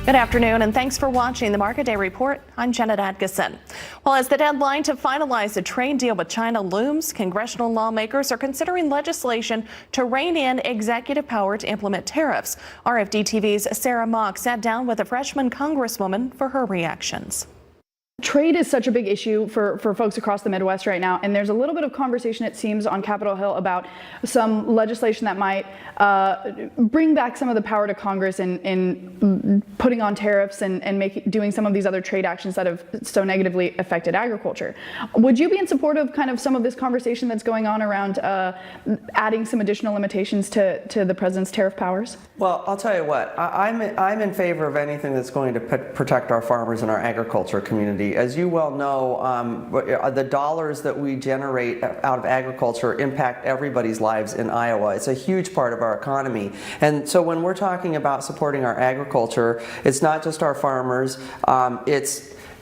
Good afternoon, and thanks for watching the Market Day Report. I'm Janet Atkinson. Well, as the deadline to finalize a trade deal with China looms, congressional lawmakers are considering legislation to rein in executive power to implement tariffs. RFD-TV's Sarah Mock sat down with a freshman congresswoman for her reactions. Trade is such a big issue for folks across the Midwest right now, and there's a little bit of conversation, it seems, on Capitol Hill about some legislation that might bring back some of the power to Congress in putting on tariffs and doing some of these other trade actions that have so negatively affected agriculture. Would you be in support of kind of some of this conversation that's going on around adding some additional limitations to the president's tariff powers? Well, I'll tell you what, I'm in favor of anything that's going to protect our farmers and our agriculture community. As you well know, the dollars that we generate out of agriculture impact everybody's lives in Iowa. It's a huge part of our economy. And so when we're talking about supporting our agriculture, it's not just our farmers,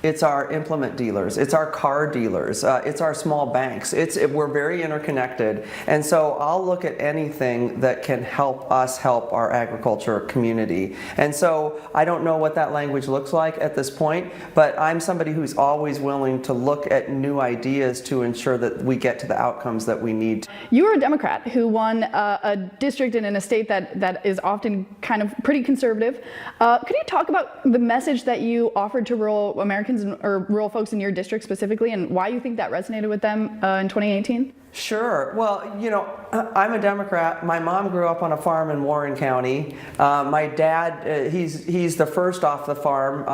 it's our implement dealers, it's our car dealers, it's our small banks. We're very interconnected, and so I'll look at anything that can help us help our agriculture community. And so I don't know what that language looks like at this point, but I'm somebody who's always willing to look at new ideas to ensure that we get to the outcomes that we need. You are a Democrat who won a district in a state that is often kind of pretty conservative. Could you talk about the message that you offered to rural Americans or rural folks in your district specifically, and why you think that resonated with them in 2018? Sure. Well, you know, I'm a Democrat. My mom grew up on a farm in Warren County. My dad, he's the first off the farm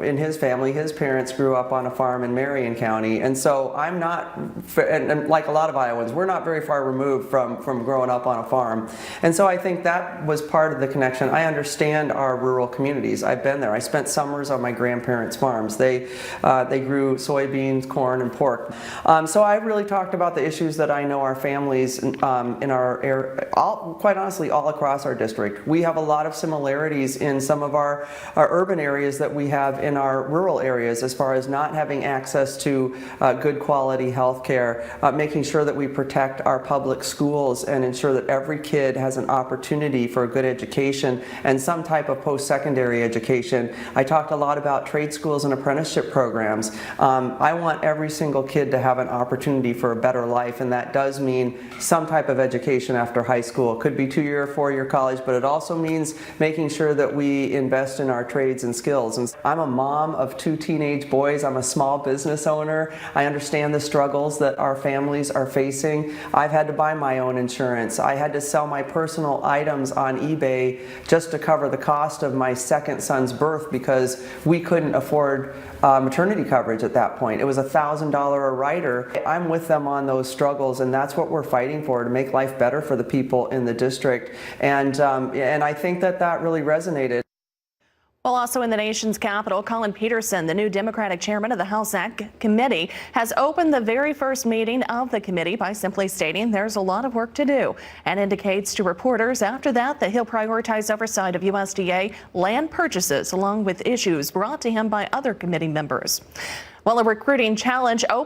in his family. His parents grew up on a farm in Marion County. And so I'm not, and like a lot of Iowans, we're not very far removed from growing up on a farm. And so I think that was part of the connection. I understand our rural communities. I've been there. I spent summers on my grandparents' farms. They grew soybeans, corn, and pork. So I really talked about the issues that I know our families in our area, quite honestly, all across our district. We have a lot of similarities in some of our urban areas that we have in our rural areas, as far as not having access to good quality health care, making sure that we protect our public schools and ensure that every kid has an opportunity for a good education and some type of post-secondary education. I talked a lot about trade schools and apprenticeship programs. I want every single kid to have an opportunity for a better life, and that does mean some type of education after high school. It could be 2-year or 4-year college, but it also means making sure that we invest in our trades and skills. And I'm a mom of 2 teenage boys. I'm a small business owner. I understand the struggles that our families are facing. I've had to buy my own insurance. I had to sell my personal items on eBay just to cover the cost of my second son's birth because we couldn't afford maternity coverage at that point. It was $1,000 a rider. I'm with them on those struggles, and that's what we're fighting for, to make life better for the people in the district. And I think that really resonated. Well, also in the nation's capital, Colin Peterson, the new Democratic chairman of the House Ag Committee, has opened the very first meeting of the committee by simply stating there's a lot of work to do, and indicates to reporters after that he'll prioritize oversight of USDA land purchases along with issues brought to him by other committee members. Well, a recruiting challenge opened